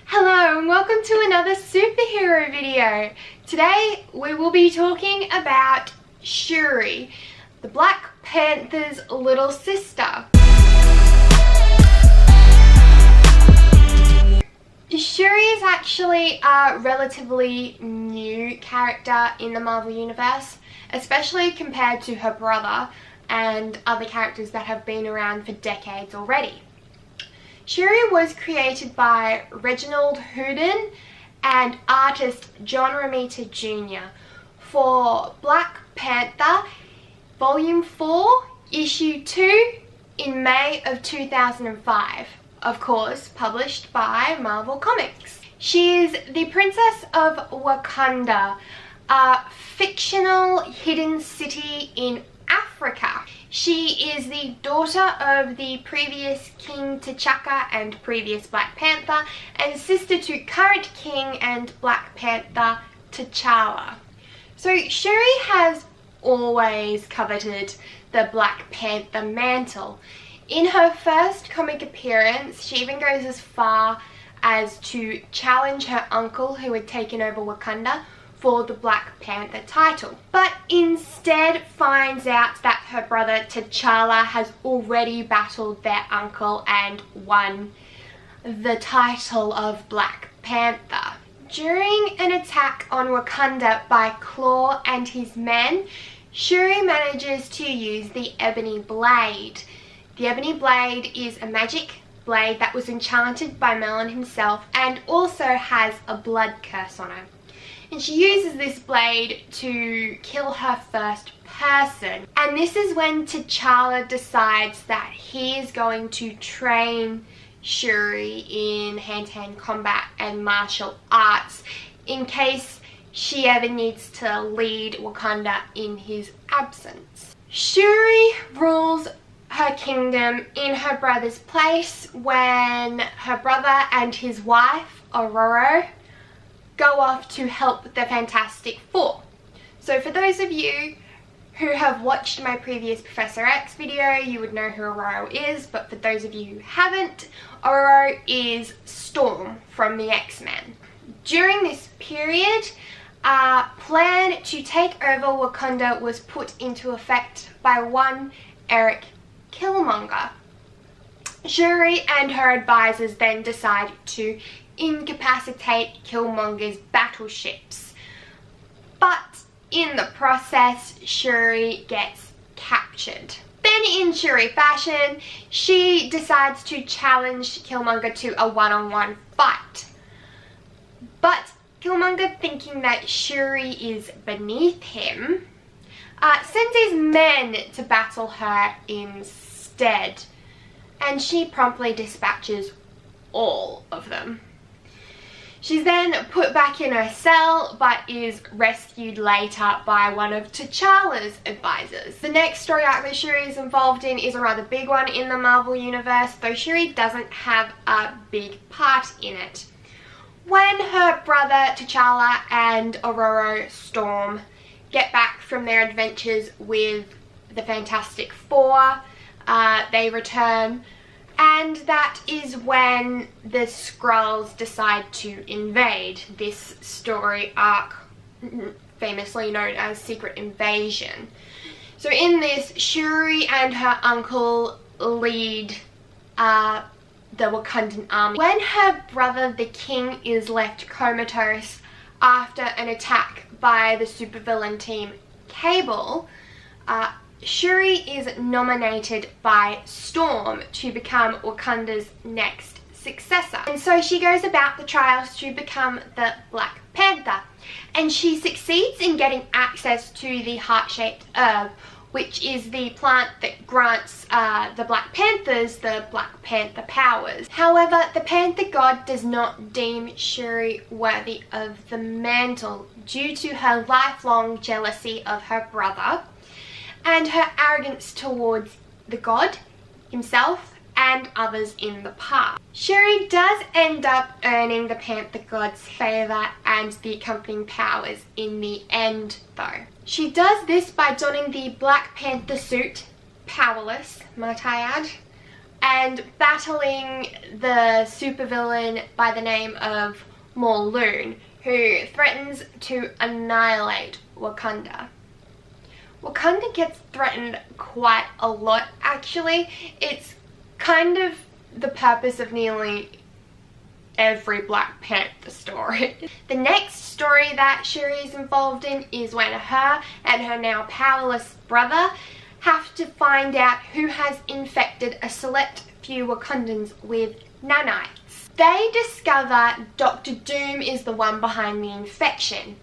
Hello and welcome to another superhero video. Today we will be talking about Shuri, the Black Panther's little sister. Shuri is actually a relatively new character in the Marvel Universe, especially compared to her brother and other characters that have been around for decades already. Shuri was created by Reginald Houghton and artist John Romita Jr. for Black Panther Volume 4, Issue 2 in May of 2005. Of course, published by Marvel Comics. She is the Princess of Wakanda, a fictional hidden city in Africa. She is the daughter of the previous King T'Chaka and previous Black Panther, and sister to current King and Black Panther T'Challa. So Shuri has always coveted the Black Panther mantle. In her first comic appearance, she even goes as far as to challenge her uncle who had taken over Wakanda for the Black Panther title, but instead finds out that her brother T'Challa has already battled their uncle and won the title of Black Panther. During an attack on Wakanda by Claw and his men, Shuri manages to use the Ebony Blade. The Ebony Blade is a magic blade that was enchanted by Merlin himself and also has a blood curse on it. And she uses this blade to kill her first person. And this is when T'Challa decides that he is going to train Shuri in hand-to-hand combat and martial arts in case she ever needs to lead Wakanda in his absence. Shuri rules her kingdom in her brother's place when her brother and his wife, Aurora, go off to help the Fantastic Four. So for those of you who have watched my previous Professor X video, you would know who Aurora is, but for those of you who haven't, Aurora is Storm from the X-Men. During this period, a plan to take over Wakanda was put into effect by one Eric Killmonger. Shuri and her advisors then decide to incapacitate Killmonger's battleships, but in the process Shuri gets captured. Then in Shuri fashion, she decides to challenge Killmonger to a one-on-one fight, but Killmonger, thinking that Shuri is beneath him, sends his men to battle her instead, and she promptly dispatches all of them. She's then put back in her cell, but is rescued later by one of T'Challa's advisors. The next story arc that Shuri is involved in is a rather big one in the Marvel Universe, though Shuri doesn't have a big part in it. When her brother T'Challa and Aurora Storm get back from their adventures with the Fantastic Four, they return, and that is when the Skrulls decide to invade. This story arc, famously known as Secret Invasion. So in this, Shuri and her uncle lead the Wakandan army. When her brother the King is left comatose after an attack by the supervillain team Cable, Shuri is nominated by Storm to become Wakanda's next successor. And so she goes about the trials to become the Black Panther. And she succeeds in getting access to the heart-shaped herb, which is the plant that grants the Black Panthers the Black Panther powers. However, the Panther God does not deem Shuri worthy of the mantle due to her lifelong jealousy of her brother and her arrogance towards the god himself and others in the past. Shuri does end up earning the Panther God's favour and the accompanying powers in the end though. She does this by donning the Black Panther suit, powerless might I add, and battling the supervillain by the name of Morloon, who threatens to annihilate Wakanda. Wakanda gets threatened quite a lot, actually. It's kind of the purpose of nearly every Black Panther story. The next story that Shuri is involved in is when her and her now powerless brother have to find out who has infected a select few Wakandans with nanites. They discover Dr. Doom is the one behind the infection,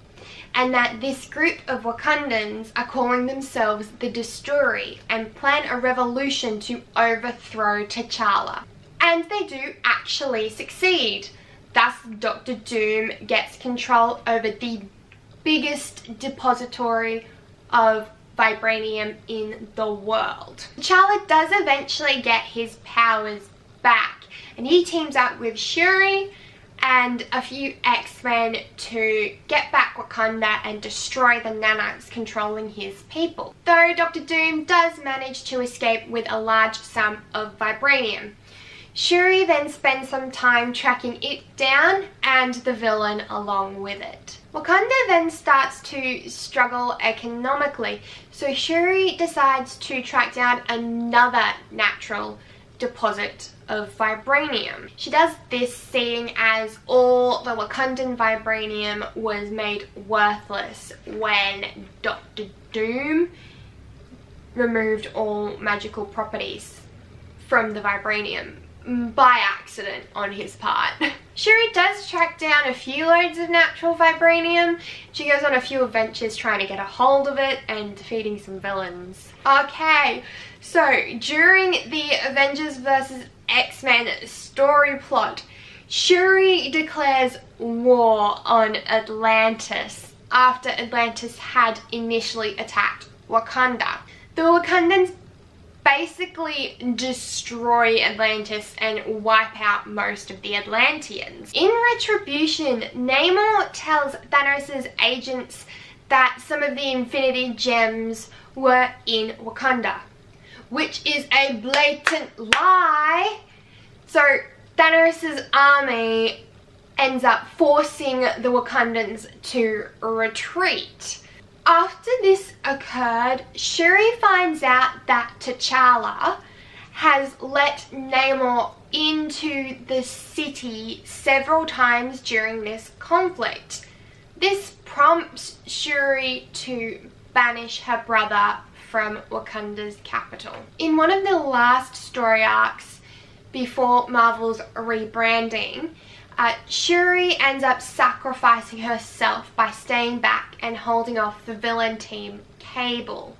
and that this group of Wakandans are calling themselves the Destroyer and plan a revolution to overthrow T'Challa. And they do actually succeed. Thus, Dr. Doom gets control over the biggest depository of vibranium in the world. T'Challa does eventually get his powers back, and he teams up with Shuri and a few X-Men to get back Wakanda and destroy the nanites controlling his people. Though Dr. Doom does manage to escape with a large sum of vibranium. Shuri then spends some time tracking it down and the villain along with it. Wakanda then starts to struggle economically, so Shuri decides to track down another natural deposit of vibranium. She does this seeing as all the Wakandan vibranium was made worthless when Dr. Doom removed all magical properties from the vibranium by accident on his part. Shuri does track down a few loads of natural vibranium. She goes on a few adventures trying to get a hold of it and defeating some villains. Okay, so during the Avengers vs. X-Men story plot, Shuri declares war on Atlantis after Atlantis had initially attacked Wakanda. The Wakandans basically destroy Atlantis and wipe out most of the Atlanteans. In retribution, Namor tells Thanos' agents that some of the Infinity Gems were in Wakanda, which is a blatant lie. So Thanos' army ends up forcing the Wakandans to retreat. After this occurred, Shuri finds out that T'Challa has let Namor into the city several times during this conflict. This prompts Shuri to banish her brother from Wakanda's capital. In one of the last story arcs before Marvel's rebranding, Shuri ends up sacrificing herself by staying back and holding off the villain team Cable.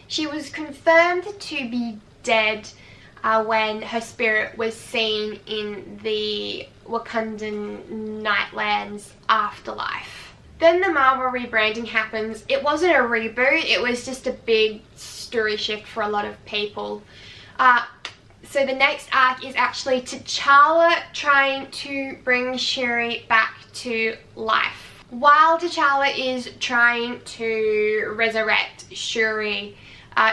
She was confirmed to be dead when her spirit was seen in the Wakandan Nightlands afterlife. Then the Marvel rebranding happens. It wasn't a reboot, it was just a big story shift for a lot of people. So the next arc is actually T'Challa trying to bring Shuri back to life. While T'Challa is trying to resurrect Shuri,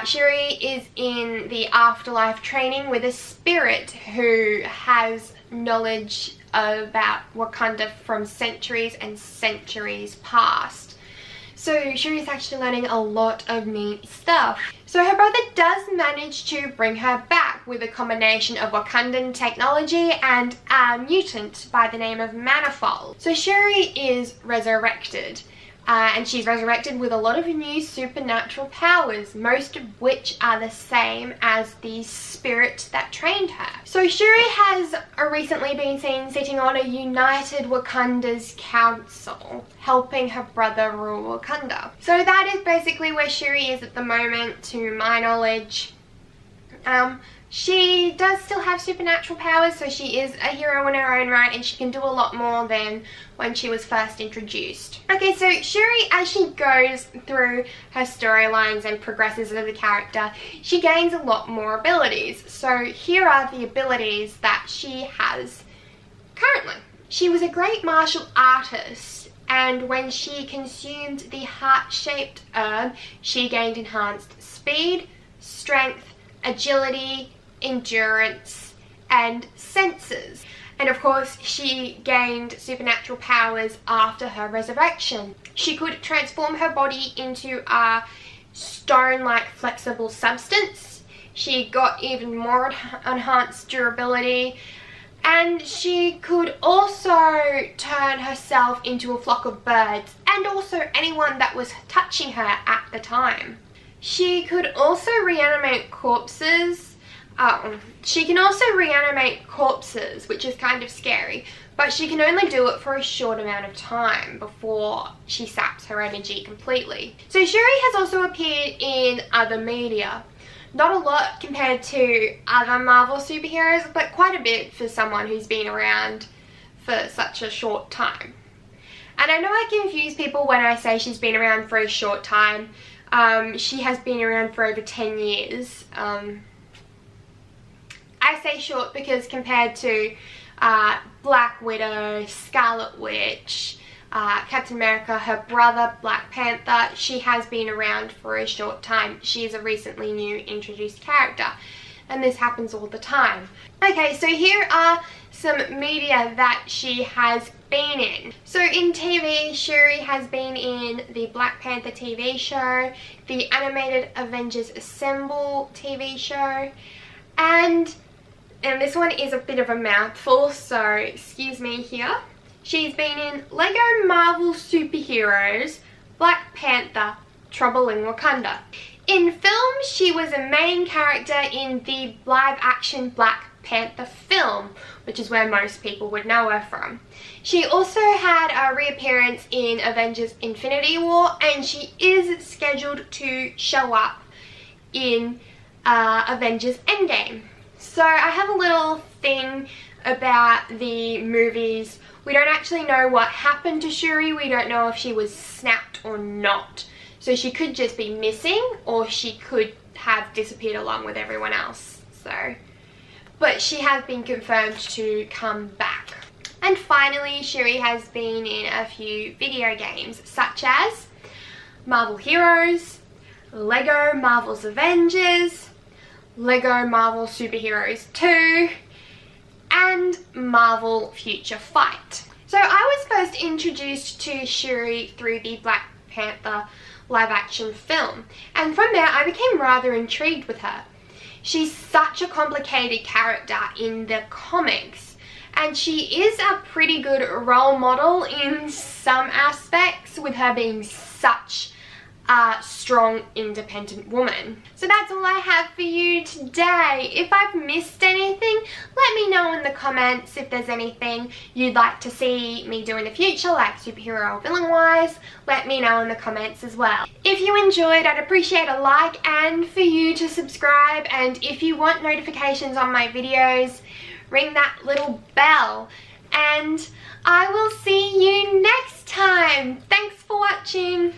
Shuri is in the afterlife training with a spirit who has knowledge about Wakanda from centuries and centuries past. So Shuri's actually learning a lot of neat stuff. So her brother does manage to bring her back with a combination of Wakandan technology and a mutant by the name of Manifold. So Shuri is resurrected. And she's resurrected with a lot of new supernatural powers, most of which are the same as the spirit that trained her. So Shuri has recently been seen sitting on a united Wakanda's council, helping her brother rule Wakanda. So that is basically where Shuri is at the moment, to my knowledge. She does still have supernatural powers, so she is a hero in her own right, and she can do a lot more than when she was first introduced. Okay, so Shuri, as she goes through her storylines and progresses as a character, she gains a lot more abilities. So here are the abilities that she has currently. She was a great martial artist, and when she consumed the heart-shaped herb, she gained enhanced speed, strength, agility, endurance, and senses. And of course, she gained supernatural powers after her resurrection. She could transform her body into a stone-like flexible substance. She got even more enhanced durability. And she could also turn herself into a flock of birds, and also anyone that was touching her at the time. She could also reanimate corpses. She can also reanimate corpses, which is kind of scary, but she can only do it for a short amount of time before she saps her energy completely. So Shuri has also appeared in other media. Not a lot compared to other Marvel superheroes, but quite a bit for someone who's been around for such a short time. And I know I confuse people when I say she's been around for a short time. She has been around for over 10 years. I say short because compared to Black Widow, Scarlet Witch, Captain America, her brother, Black Panther, she has been around for a short time. She is a recently new introduced character, and this happens all the time. Okay, so here are some media that she has been in. So in TV, Shuri has been in the Black Panther TV show, the animated Avengers Assemble TV show, and this one is a bit of a mouthful, so excuse me here. She's been in Lego Marvel Superheroes, Black Panther, Trouble in Wakanda. In film, she was a main character in the live-action Black Panther film, which is where most people would know her from. She also had a reappearance in Avengers Infinity War, and she is scheduled to show up in Avengers Endgame. So I have a little thing about the movies. We don't actually know what happened to Shuri. We don't know if she was snapped or not. So she could just be missing, or she could have disappeared along with everyone else. But she has been confirmed to come back. And finally, Shuri has been in a few video games, such as Marvel Heroes, Lego Marvel's Avengers, Lego Marvel Superheroes 2, and Marvel Future Fight. So I was first introduced to Shuri through the Black Panther live action film, and from there I became rather intrigued with her. She's such a complicated character in the comics, and she is a pretty good role model in some aspects, with her being such a strong, independent woman. So that's all I have for you today. If I've missed anything, let me know in the comments if there's anything you'd like to see me do in the future, like superhero or villain wise. Let me know in the comments as well. If you enjoyed, I'd appreciate a like and for you to subscribe, and if you want notifications on my videos, ring that little bell. And I will see you next time. Thanks for watching.